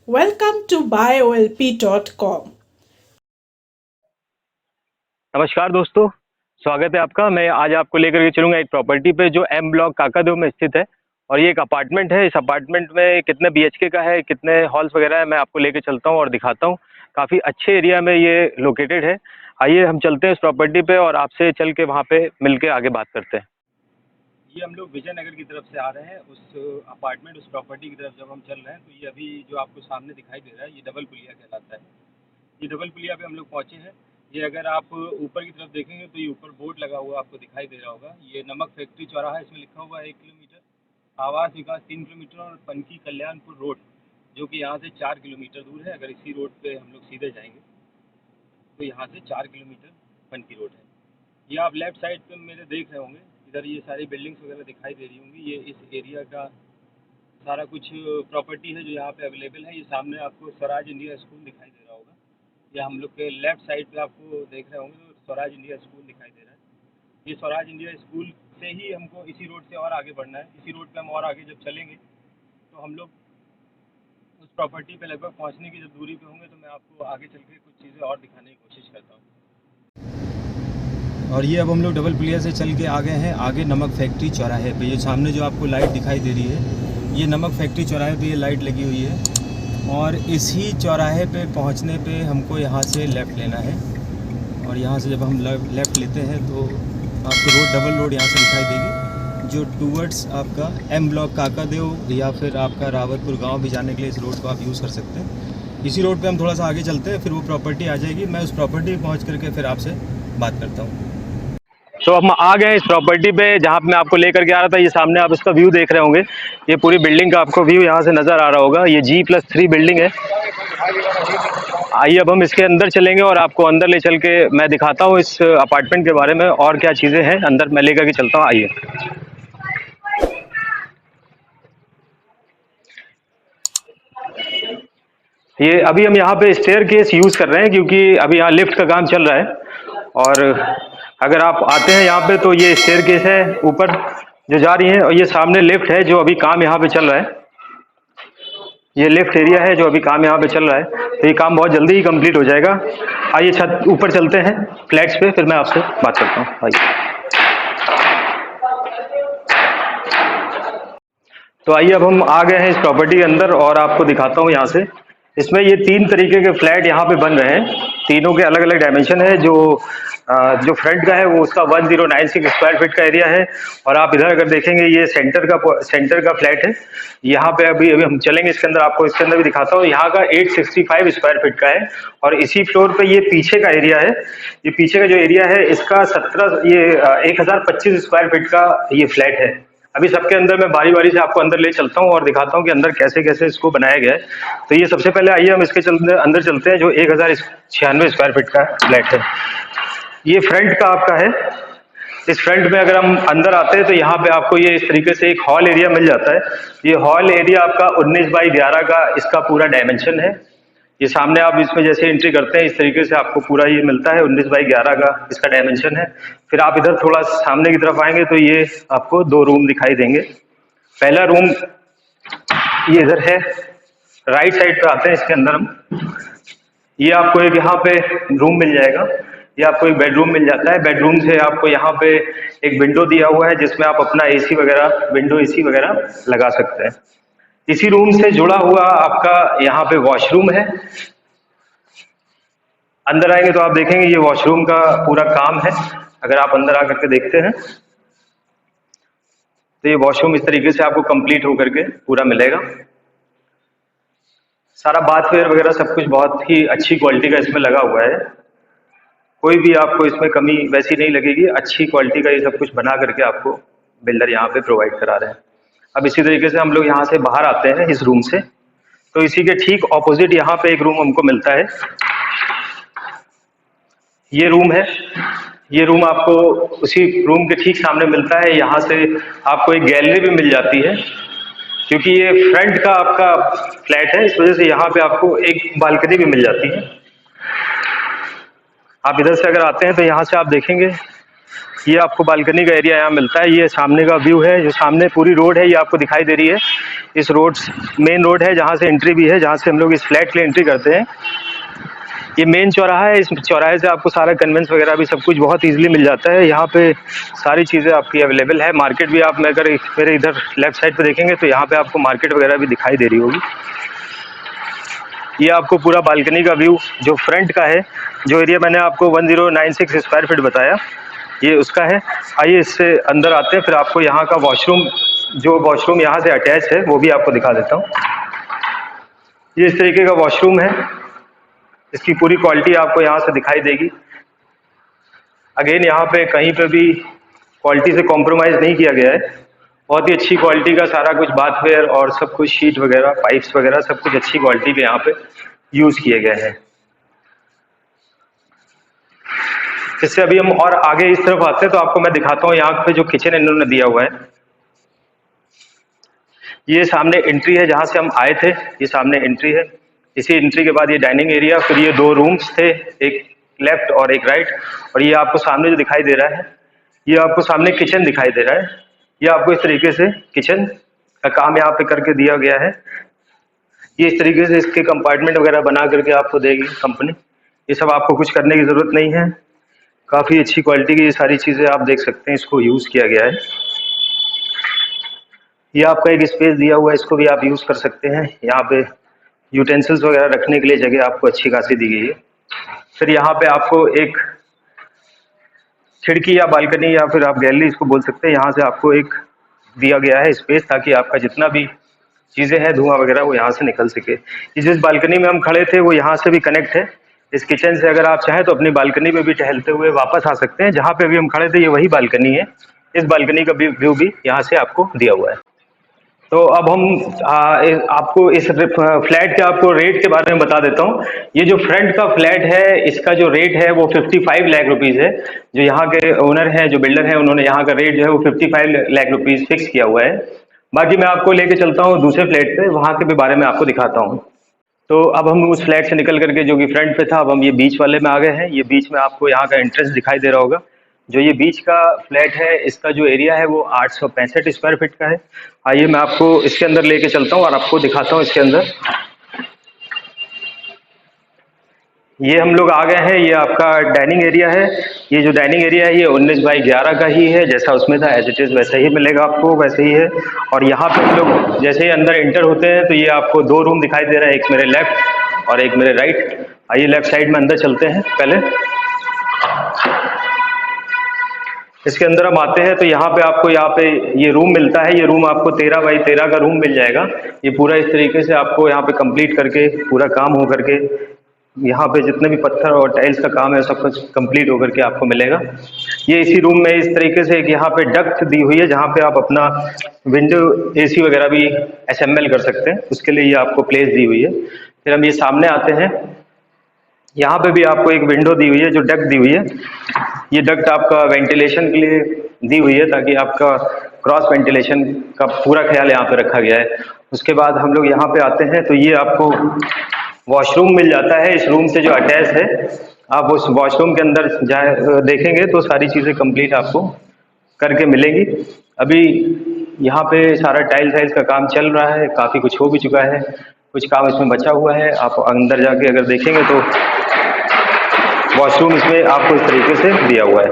Welcome to biolp.com. नमस्कार दोस्तों, स्वागत है आपका। मैं आज आपको लेकर के चलूँगा एक प्रॉपर्टी पे जो एम ब्लॉक काकादेव में स्थित है। और ये एक अपार्टमेंट है। इस अपार्टमेंट में कितने बीएचके का है, कितने हॉल्स वगैरह है, मैं आपको लेकर चलता हूँ और दिखाता हूँ। काफ़ी अच्छे एरिया में ये लोकेटेड है। आइए हम चलते हैं इस प्रॉपर्टी पे और आपसे चल के वहाँ पे मिल के आगे बात करते हैं। ये हम लोग विजयनगर की तरफ से आ रहे हैं। उस अपार्टमेंट, उस प्रॉपर्टी की तरफ जब हम चल रहे हैं तो ये अभी जो आपको सामने दिखाई दे रहा है, ये डबल पुलिया कहलाता है। ये डबल पुलिया पे हम लोग पहुँचे हैं। ये अगर आप ऊपर की तरफ देखेंगे तो ये ऊपर बोर्ड लगा हुआ आपको दिखाई दे रहा होगा। ये नमक फैक्ट्री चौराहा, इसमें लिखा हुआ है 1 किलोमीटर, आवास विकास 3 किलोमीटर और पनकी कल्याणपुर रोड जो कि यहाँ से 4 किलोमीटर दूर है। अगर इसी रोड पे हम लोग सीधे जाएंगे तो यहाँ से 4 किलोमीटर पनकी रोड है। ये आप लेफ्ट साइड पे मेरे देख रहे होंगे, इधर ये सारी बिल्डिंग्स वगैरह दिखाई दे रही होंगी। ये इस एरिया का सारा कुछ प्रॉपर्टी है जो यहाँ पे अवेलेबल है। ये सामने आपको स्वराज इंडिया स्कूल दिखाई दे रहा होगा। या हम लोग के लेफ्ट साइड पे आपको देख रहे होंगे तो स्वराज इंडिया स्कूल दिखाई दे रहा है। ये स्वराज इंडिया स्कूल से ही हमको इसी रोड से और आगे बढ़ना है। इसी रोड पे हम और आगे जब चलेंगे तो हम लोग उस प्रॉपर्टी पे लगभग पहुंचने की जब दूरी पे होंगे तो मैं आपको आगे चल के कुछ चीज़ें और दिखाने की कोशिश करता हूँ। और ये अब हम लोग डबल पुलिया से चल के आ गए हैं आगे नमक फैक्ट्री चौराहे पे। ये सामने जो आपको लाइट दिखाई दे रही है, ये नमक फैक्ट्री चौराहे पे ये लाइट लगी हुई है। और इसी चौराहे पे पहुंचने पे हमको यहाँ से लेफ़्ट लेना है। और यहाँ से जब हम लेफ़्ट लेते हैं तो आपको डबल रोड यहाँ से दिखाई देगी जो टूवर्ड्स आपका एम ब्लॉक काकादेव या फिर आपका रावतपुर गाँव भी जाने के लिए इस रोड को आप यूज़ कर सकते हैं। इसी रोड पर हम थोड़ा सा आगे चलते हैं, फिर वो प्रॉपर्टी आ जाएगी। मैं उस प्रॉपर्टी पर पहुँच करके फिर आपसे बात करता हूँ। तो हम आ गए इस प्रॉपर्टी पे जहाँ पे मैं आपको लेकर के आ रहा था। ये सामने आप इसका व्यू देख रहे होंगे। ये पूरी बिल्डिंग का आपको व्यू यहाँ से नज़र आ रहा होगा। ये G+3 बिल्डिंग है। आइए अब हम इसके अंदर चलेंगे और आपको अंदर ले चल के मैं दिखाता हूँ इस अपार्टमेंट के बारे में और क्या चीज़ें हैं अंदर। मैं लेकर के चलता हूँ, आइए। ये अभी हम यहाँ पे स्टेयर केस यूज़ कर रहे हैं क्योंकि अभी यहाँ लिफ्ट का काम चल रहा है। और अगर आप आते हैं यहाँ पे तो ये स्टेयर केस है ऊपर जो जा रही है, और ये सामने लिफ्ट है जो अभी काम यहाँ पे चल रहा है। ये लिफ्ट एरिया है जो अभी काम यहाँ पे चल रहा है, तो ये काम बहुत जल्दी ही कंप्लीट हो जाएगा। आइए छत ऊपर चलते हैं फ्लैट्स पे, फिर मैं आपसे बात करता हूँ। आइए। तो आइए अब हम आ गए हैं इस प्रॉपर्टी के अंदर और आपको दिखाता हूँ यहाँ से। इसमें ये 3 तरीके के फ्लैट यहाँ पे बन रहे हैं। तीनों के अलग अलग डायमेंशन है। जो फ्रंट का है वो उसका 1096 स्क्वायर फीट का एरिया है। और आप इधर अगर देखेंगे ये सेंटर का फ्लैट है। यहाँ पे अभी अभी हम चलेंगे इसके अंदर, आपको इसके अंदर भी दिखाता हूँ। यहाँ का 865 स्क्वायर फीट का है। और इसी फ्लोर पे ये पीछे का एरिया है। ये पीछे का जो एरिया है इसका 1025 स्क्वायर फीट का ये फ्लैट है। अभी सबके अंदर मैं बारी बारी से आपको अंदर ले चलता हूँ और दिखाता हूँ कि अंदर कैसे कैसे इसको बनाया गया है। तो ये सबसे पहले आइए हम इसके अंदर चलते हैं जो 1096 स्क्वायर फीट का फ्लैट है। ये फ्रंट का आपका है। इस फ्रंट में अगर हम अंदर आते हैं तो यहाँ पे आपको ये इस तरीके से एक हॉल एरिया मिल जाता है। ये हॉल एरिया आपका 19 बाई 11 का इसका पूरा डायमेंशन है। ये सामने आप इसमें जैसे एंट्री करते हैं इस तरीके से आपको पूरा ये मिलता है। 19 बाई 11 का इसका डायमेंशन है। फिर आप इधर थोड़ा सामने की तरफ आएंगे तो ये आपको 2 रूम दिखाई देंगे। पहला रूम ये इधर है। राइट साइड पे आते हैं इसके अंदर हम। ये आपको एक यहाँ पे रूम मिल जाएगा। ये आपको एक बेडरूम मिल जाता है। बेडरूम से आपको यहाँ पे एक विंडो दिया हुआ है जिसमें आप अपना एसी वगैरह, विंडो एसी वगैरह लगा सकते हैं। इसी रूम से जुड़ा हुआ आपका यहाँ पे वॉशरूम है। अंदर आएंगे तो आप देखेंगे ये वॉशरूम का पूरा काम है। अगर आप अंदर आकर के देखते हैं तो ये वॉशरूम इस तरीके से आपको कंप्लीट होकर के पूरा मिलेगा। सारा बाथवेयर वगैरह सब कुछ बहुत ही अच्छी क्वालिटी का इसमें लगा हुआ है। कोई भी आपको इसमें कमी वैसी नहीं लगेगी। अच्छी क्वालिटी का ये सब कुछ बना करके आपको बिल्डर यहाँ पे प्रोवाइड करा रहे हैं। अब इसी तरीके से हम लोग यहाँ से बाहर आते हैं इस रूम से, तो इसी के ठीक ऑपोजिट यहाँ पे एक रूम हमको मिलता है। ये रूम है। ये रूम आपको उसी रूम के ठीक सामने मिलता है। यहाँ से आपको एक गैलरी भी मिल जाती है क्योंकि ये फ्रंट का आपका फ्लैट है, इस वजह से यहाँ पे आपको एक बालकनी भी मिल जाती है। आप इधर से अगर आते हैं तो यहाँ से आप देखेंगे ये आपको बालकनी का एरिया यहाँ मिलता है। ये सामने का व्यू है, जो सामने पूरी रोड है ये आपको दिखाई दे रही है। इस रोड मेन रोड है जहाँ से एंट्री भी है, जहाँ से हम लोग इस फ्लैट के लिए एंट्री करते हैं। ये मेन चौराहा है, इस चौराहे से आपको सारा कन्वेंस वगैरह भी सब कुछ बहुत इजीली मिल जाता है। यहाँ पे सारी चीज़ें आपकी अवेलेबल है। मार्केट भी आप अगर मेरे इधर लेफ्ट साइड पे देखेंगे तो यहाँ पे आपको मार्केट वगैरह भी दिखाई दे रही होगी। ये आपको पूरा बालकनी का व्यू जो फ्रंट का है, जो एरिया मैंने आपको 1096 स्क्वायर फीट बताया, ये उसका है। आइए इससे अंदर आते हैं, फिर आपको यहाँ का वॉशरूम, जो वॉशरूम यहाँ से अटैच है वो भी आपको दिखा देता हूँ। ये इस तरीके का वॉशरूम है, इसकी पूरी क्वालिटी आपको यहाँ से दिखाई देगी। अगेन यहाँ पे कहीं पे भी क्वालिटी से कॉम्प्रोमाइज़ नहीं किया गया है, बहुत ही अच्छी क्वालिटी का सारा कुछ बाथवेयर और सब कुछ, शीट वगैरह, पाइप्स वगैरह सब कुछ अच्छी क्वालिटी के यहाँ पे यूज़ किए गए हैं। इससे अभी हम और आगे इस तरफ आते हैं तो आपको मैं दिखाता हूँ यहाँ पे जो किचन इन्होंने दिया हुआ है। ये सामने एंट्री है जहाँ से हम आए थे, ये सामने एंट्री है। इसी एंट्री के बाद ये डाइनिंग एरिया, फिर ये 2 रूम्स थे, एक लेफ्ट और एक राइट, और ये आपको सामने जो दिखाई दे रहा है, ये आपको सामने किचन दिखाई दे रहा है। ये आपको इस तरीके से किचन का काम यहाँ पे करके दिया गया है। ये इस तरीके से इसके कंपार्टमेंट वगैरह बना करके आपको देगी कंपनी। ये सब आपको कुछ करने की ज़रूरत नहीं है, काफ़ी अच्छी क्वालिटी की ये सारी चीज़ें आप देख सकते हैं, इसको यूज़ किया गया है। ये आपका एक स्पेस दिया हुआ है, इसको भी आप यूज़ कर सकते हैं। यहाँ पे यूटेंसिल्स वगैरह रखने के लिए जगह आपको अच्छी खासी दी गई है। फिर यहाँ पे आपको एक खिड़की या बालकनी या फिर आप गैलरी इसको बोल सकते हैं, यहाँ से आपको एक दिया गया है स्पेस, ताकि आपका जितना भी चीज़ें हैं धुआं वगैरह वो यहाँ से निकल सके। ये जिस बालकनी में हम खड़े थे वो यहाँ से भी कनेक्ट है इस किचन से। अगर आप चाहें तो अपनी बालकनी में भी टहलते हुए वापस आ सकते हैं। जहाँ पे अभी हम खड़े थे ये वही बालकनी है, इस बालकनी का व्यू भी यहाँ से आपको दिया हुआ है। तो अब हम आपको इस फ्लैट के आपको रेट के बारे में बता देता हूँ। ये जो फ्रंट का फ्लैट है इसका जो रेट है वो 55 लाख रुपीज़ है। जो यहाँ के ओनर हैं, जो बिल्डर हैं, उन्होंने यहाँ का रेट जो है वो 55 लाख रुपीज़ फिक्स किया हुआ है। बाकी मैं आपको लेके चलता हूँ दूसरे फ्लैट पे, वहाँ के भी बारे में आपको दिखाता हूँ। तो अब हम उस फ्लैट से निकल करके जो कि फ्रंट पे था, अब हम ये बीच वाले में आ गए हैं। ये बीच में आपको यहाँ का एंट्रेंस दिखाई दे रहा होगा। जो ये बीच का फ्लैट है इसका जो एरिया है वो 865 स्क्वायर फीट का है। आइए मैं आपको इसके अंदर लेके चलता हूँ और आपको दिखाता हूँ इसके अंदर। ये हम लोग आ गए हैं, ये आपका डाइनिंग एरिया है। ये जो डाइनिंग एरिया है ये 19 बाई 11 का ही है, जैसा उसमें था एज इट इज़ वैसे ही मिलेगा आपको, वैसे ही है। और यहाँ पे हम लोग जैसे ही अंदर एंटर होते हैं तो ये आपको 2 रूम दिखाई दे रहा है, एक मेरे लेफ्ट और एक मेरे राइट। आइए लेफ्ट साइड में अंदर चलते हैं पहले। इसके अंदर हम आते हैं तो यहाँ पे आपको यहाँ पे ये रूम मिलता है। ये रूम आपको 13 बाई 13 का रूम मिल जाएगा। ये पूरा इस तरीके से आपको यहाँ पे कंप्लीट करके पूरा काम हो करके, यहाँ पे जितने भी पत्थर और टाइल्स का काम है सब कुछ कंप्लीट होकर के आपको मिलेगा। ये इसी रूम में इस तरीके से एक यहाँ पे डक्ट दी हुई है, जहाँ पे आप अपना विंडो एसी वगैरह भी असेंबल कर सकते हैं, उसके लिए ये आपको प्लेस दी हुई है। फिर हम ये सामने आते हैं, यहाँ पे भी आपको एक विंडो दी हुई है, जो डक्ट दी हुई है। ये डक्ट आपका वेंटिलेशन के लिए दी हुई है, ताकि आपका क्रॉस वेंटिलेशन का पूरा ख्याल यहाँ पे रखा गया है। उसके बाद हम लोग यहाँ पे आते हैं तो ये आपको वॉशरूम मिल जाता है इस रूम से जो अटैच है। आप उस वॉशरूम के अंदर जाए देखेंगे तो सारी चीज़ें कंप्लीट आपको करके मिलेंगी। अभी यहाँ पे सारा टाइल्स का काम चल रहा है, काफ़ी कुछ हो भी चुका है, कुछ काम इसमें बचा हुआ है। आप अंदर जाके अगर देखेंगे तो वॉशरूम इसमें आपको इस तरीके से दिया हुआ है।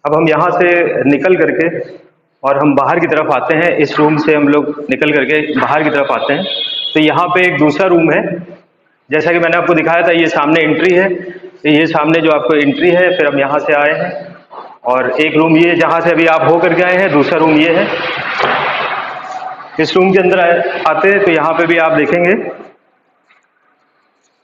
अब हम यहाँ से निकल करके और हम बाहर की तरफ आते हैं। इस रूम से हम लोग निकल करके बाहर की तरफ आते हैं तो यहाँ पे एक दूसरा रूम है, जैसा कि मैंने आपको दिखाया था। ये सामने एंट्री है, तो ये सामने जो आपको एंट्री है, फिर हम यहाँ से आए हैं और एक रूम ये जहाँ से अभी आप हो करके आए हैं, दूसरा रूम ये है। इस रूम के अंदर आते हैं तो यहाँ पे भी आप देखेंगे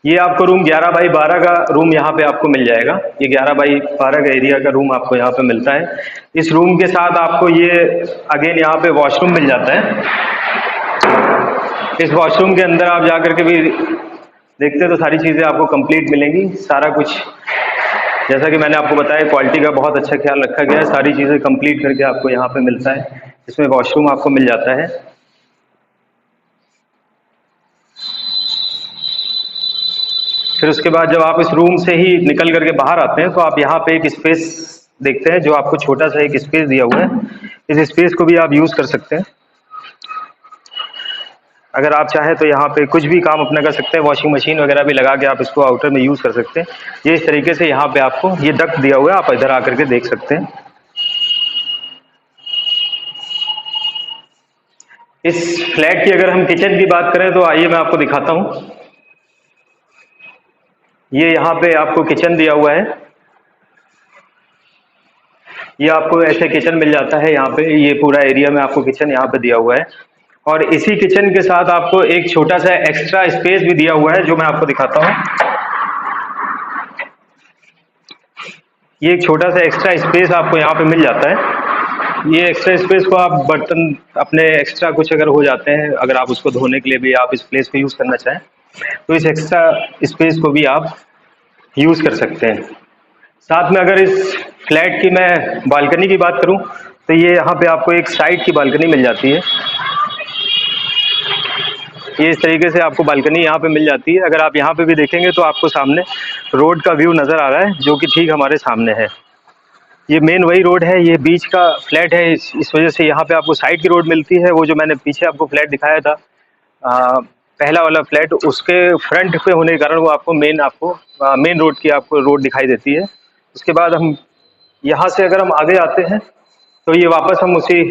ये आपको रूम 11 बाई 12 का रूम यहाँ पे आपको मिल जाएगा। ये 11 बाई 12 का एरिया का रूम आपको यहाँ पे मिलता है। इस रूम के साथ आपको ये अगेन यहाँ पे वॉशरूम मिल जाता है। इस वॉशरूम के अंदर आप जा करके भी देखते हैं तो सारी चीज़ें आपको कंप्लीट मिलेंगी। सारा कुछ जैसा कि मैंने आपको बताया, क्वालिटी का बहुत अच्छा ख्याल रखा गया है। सारी चीज़ें कंप्लीट करके आपको यहाँ पे मिलता है। इसमें वॉशरूम आपको मिल जाता है। फिर उसके बाद जब आप इस रूम से ही निकल करके बाहर आते हैं तो आप यहाँ पे एक स्पेस देखते हैं, जो आपको छोटा सा एक स्पेस दिया हुआ है। इस स्पेस को भी आप यूज़ कर सकते हैं। अगर आप चाहें तो यहाँ पे कुछ भी काम अपना कर सकते हैं, वॉशिंग मशीन वगैरह भी लगा के आप इसको आउटर में यूज़ कर सकते हैं। ये इस तरीके से यहाँ पे आपको ये डक्ट दिया हुआ है, आप इधर आकर के देख सकते हैं। इस फ्लैट की अगर हम किचन की बात करें तो आइए मैं आपको दिखाता हूँ। ये यहाँ पे आपको किचन दिया हुआ है। ये आपको ऐसे किचन मिल जाता है यहाँ पे, ये पूरा एरिया में आपको किचन यहाँ पे दिया हुआ है। और इसी किचन के साथ आपको एक छोटा सा एक्स्ट्रा स्पेस भी दिया हुआ है, जो मैं आपको दिखाता हूँ। ये एक छोटा सा एक्स्ट्रा स्पेस आपको यहाँ पे मिल जाता है। ये एक्स्ट्रा स्पेस को आप बर्तन अपने एक्स्ट्रा कुछ अगर हो जाते हैं, अगर आप उसको धोने के लिए भी आप इस प्लेस को यूज़ करना चाहें तो इस एक्स्ट्रा स्पेस को भी आप यूज़ कर सकते हैं। साथ में अगर इस फ्लैट की मैं बालकनी की बात करूं तो ये यहाँ पे आपको एक साइड की बालकनी मिल जाती है। ये इस तरीके से आपको बालकनी यहाँ पे मिल जाती है। अगर आप यहाँ पे भी देखेंगे तो आपको सामने रोड का व्यू नज़र आ रहा है, जो कि ठीक हमारे सामने है। ये मेन वही रोड है, ये बीच का फ्लैट है, इस वजह से यहाँ पे आपको साइड की रोड मिलती है। वो जो मैंने पीछे आपको फ्लैट दिखाया था, पहला वाला फ्लैट, उसके फ्रंट पे होने के कारण वो आपको मेन रोड की आपको रोड दिखाई देती है। उसके बाद हम यहाँ से अगर हम आगे आते हैं तो ये वापस हम उसी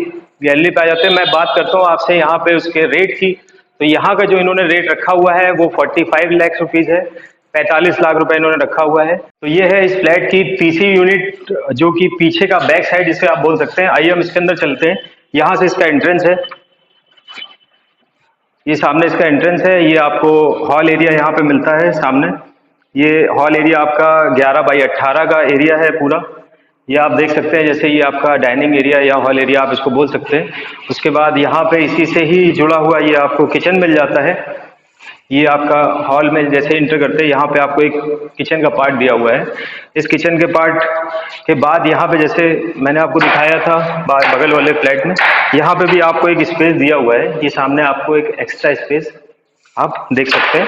गैलरी पे आ जाते हैं। मैं बात करता हूँ आपसे यहाँ पे उसके रेट की। तो यहाँ का जो इन्होंने रेट रखा हुआ है वो 45 लाख रुपीज़ है, 45 लाख रुपए इन्होंने रखा हुआ है। तो ये है इस फ्लैट की तीसरी यूनिट, जो कि पीछे का बैक साइड जिसे आप बोल सकते हैं। आइए हम इसके अंदर चलते हैं। यहाँ से इसका एंट्रेंस है, ये सामने इसका एंट्रेंस है। ये आपको हॉल एरिया यहाँ पे मिलता है सामने। ये हॉल एरिया आपका 11 बाई 18 का एरिया है पूरा। ये आप देख सकते हैं, जैसे ये आपका डाइनिंग एरिया या हॉल एरिया आप इसको बोल सकते हैं। उसके बाद यहाँ पे इसी से ही जुड़ा हुआ ये आपको किचन मिल जाता है। ये आपका हॉल में जैसे इंटर करते हैं, यहाँ पे आपको एक किचन का पार्ट दिया हुआ है। इस किचन के पार्ट के बाद यहाँ पे जैसे मैंने आपको दिखाया था बगल वाले फ्लैट में, यहाँ पे भी आपको एक स्पेस दिया हुआ है। ये सामने आपको एक एक्स्ट्रा स्पेस आप देख सकते हैं।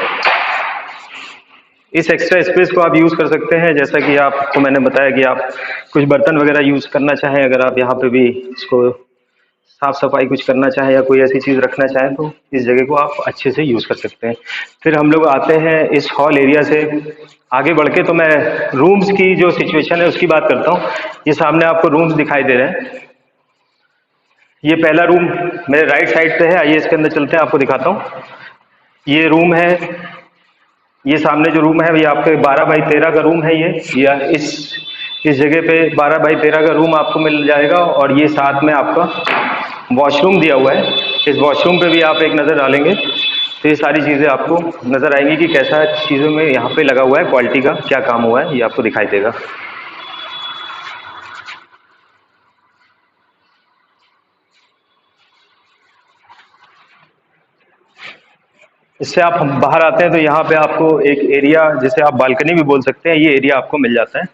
इस एक्स्ट्रा स्पेस को आप यूज़ कर सकते हैं, जैसा कि आपको मैंने बताया कि आप कुछ बर्तन वगैरह यूज़ करना चाहें, अगर आप यहाँ पे भी इसको साफ सफाई कुछ करना चाहें या कोई ऐसी चीज़ रखना चाहें तो इस जगह को आप अच्छे से यूज़ कर सकते हैं। फिर हम लोग आते हैं इस हॉल एरिया से आगे बढ़ के, तो मैं रूम्स की जो सिचुएशन है उसकी बात करता हूँ। ये सामने आपको रूम्स दिखाई दे रहे हैं। ये पहला रूम मेरे राइट साइड पे है, आइए इसके अंदर चलते हैं, आपको दिखाता हूँ। ये रूम है, ये सामने जो रूम है ये आपके 12 बाई 13 का रूम है। ये या इस जगह पे 12 बाई 13 का रूम आपको मिल जाएगा। और ये साथ में आपका वॉशरूम दिया हुआ है। इस वॉशरूम पे भी आप एक नज़र डालेंगे तो ये सारी चीज़ें आपको नज़र आएंगी कि कैसा चीज़ों में यहाँ पे लगा हुआ है, क्वालिटी का क्या काम हुआ है, ये आपको दिखाई देगा। इससे आप बाहर आते हैं तो यहाँ पे आपको एक एरिया, जिसे आप बालकनी भी बोल सकते हैं, ये एरिया आपको मिल जाता है।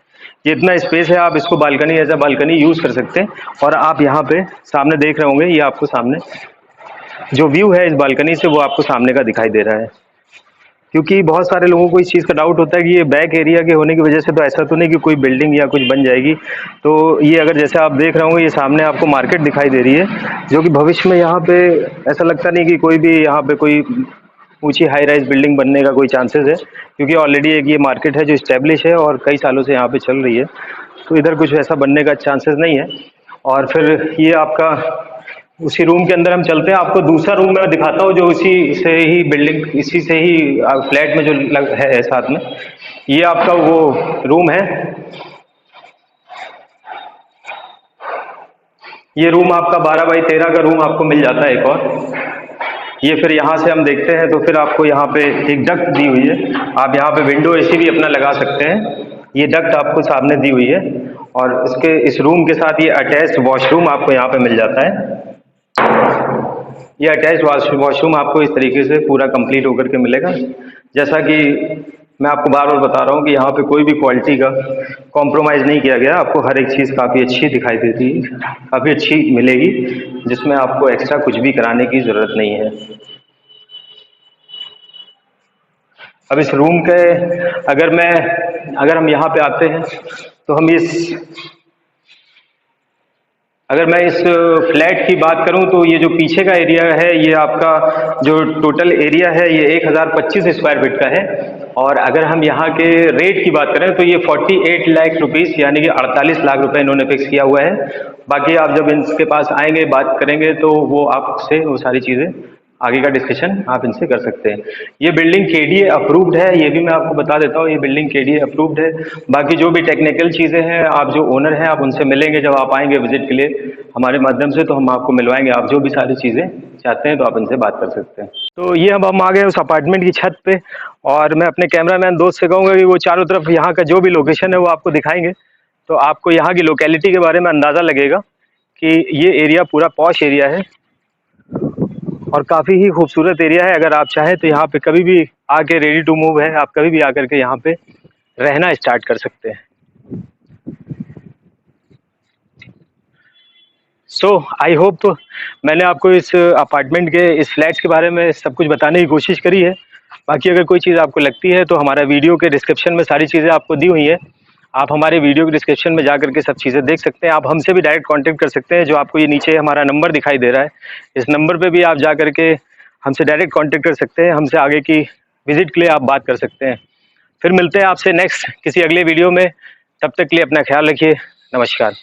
ये इतना स्पेस है, आप इसको balcony as a balcony use कर सकते हैं। और आप यहाँ पे सामने देख रहे होंगे, ये आपको सामने जो व्यू है इस बालकनी से वो आपको सामने का दिखाई दे रहा है। क्योंकि बहुत सारे लोगों को इस चीज़ का डाउट होता है कि ये बैक एरिया के होने की वजह से तो ऐसा तो नहीं कि कोई बिल्डिंग या कुछ बन जाएगी। तो ये अगर जैसे आप देख रहे होंगे, ये सामने आपको मार्केट दिखाई दे रही है, जो कि भविष्य में यहाँ पे ऐसा लगता नहीं कि कोई भी यहाँ पे कोई ऊंची हाई राइज बिल्डिंग बनने का कोई चांसेस है, क्योंकि ऑलरेडी एक ये मार्केट है जो इस्टेब्लिश है और कई सालों से यहाँ पे चल रही है। तो इधर कुछ ऐसा बनने का चांसेस नहीं है। और फिर ये आपका उसी रूम के अंदर हम चलते हैं, आपको दूसरा रूम मैं दिखाता हूँ, जो इसी से ही बिल्डिंग, इसी से ही फ्लैट में जो है साथ में। ये आपका वो रूम है, ये रूम आपका 12 बाई 13 का रूम आपको मिल जाता है एक और। ये फिर यहाँ से हम देखते हैं तो फिर आपको यहाँ पे एक डक्ट दी हुई है, आप यहाँ पे विंडो एसी भी अपना लगा सकते हैं। ये डक्ट आपको सामने दी हुई है और इस रूम के साथ ये अटैच वॉशरूम आपको यहाँ पे मिल जाता है। ये अटैच वॉशरूम आपको इस तरीके से पूरा कंप्लीट होकर के मिलेगा। जैसा कि मैं आपको बार बार बता रहा हूँ कि यहाँ पे कोई भी क्वालिटी का कॉम्प्रोमाइज़ नहीं किया गया, आपको हर एक चीज़ काफ़ी अच्छी दिखाई देती है, काफ़ी अच्छी मिलेगी, जिसमें आपको एक्स्ट्रा कुछ भी कराने की ज़रूरत नहीं है। अब इस रूम के अगर हम यहाँ पे आते हैं तो अगर मैं इस फ्लैट की बात करूं तो ये जो पीछे का एरिया है ये आपका जो टोटल एरिया है ये 1025 स्क्वायर फीट का है। और अगर हम यहाँ के रेट की बात करें तो ये 48 लाख रुपीस यानी कि 48 लाख रुपए इन्होंने फिक्स किया हुआ है। बाकी आप जब इनके पास आएंगे बात करेंगे तो वो आपसे वो सारी चीज़ें आगे का डिस्कशन आप इनसे कर सकते हैं। ये बिल्डिंग केडीए अप्रूव्ड है, ये भी मैं आपको बता देता हूँ, ये बिल्डिंग केडीए अप्रूव्ड है। बाकी जो भी टेक्निकल चीज़ें हैं आप जो ओनर हैं आप उनसे मिलेंगे जब आप आएंगे विजिट के लिए हमारे माध्यम से, तो हम आपको मिलवाएंगे। आप जो भी सारी चीज़ें चाहते हैं तो आप इनसे बात कर सकते हैं। तो ये अब हम आ गए उस अपार्टमेंट की छत पे और मैं अपने कैमरामैन दोस्त से कहूँगा कि वो चारों तरफ यहाँ का जो भी लोकेशन है वो आपको दिखाएंगे, तो आपको यहाँ की लोकेलिटी के बारे में अंदाज़ा लगेगा कि ये एरिया पूरा पॉश एरिया है और काफ़ी ही खूबसूरत एरिया है। अगर आप चाहें तो यहाँ पे कभी भी आके रेडी टू मूव है, आप कभी भी आकर के यहाँ पे रहना स्टार्ट कर सकते हैं। सो आई होप मैंने आपको इस अपार्टमेंट के इस फ्लैट्स के बारे में सब कुछ बताने की कोशिश करी है। बाकी अगर कोई चीज़ आपको लगती है तो हमारा वीडियो के डिस्क्रिप्शन में सारी चीज़ें आपको दी हुई हैं, आप हमारे वीडियो के डिस्क्रिप्शन में जाकर के सब चीज़ें देख सकते हैं। आप हमसे भी डायरेक्ट कांटेक्ट कर सकते हैं, जो आपको ये नीचे हमारा नंबर दिखाई दे रहा है, इस नंबर पे भी आप जा कर के हमसे डायरेक्ट कांटेक्ट कर सकते हैं। हमसे आगे की विजिट के लिए आप बात कर सकते हैं। फिर मिलते हैं आपसे नेक्स्ट किसी अगले वीडियो में, तब तक के लिए अपना ख्याल रखिए। नमस्कार।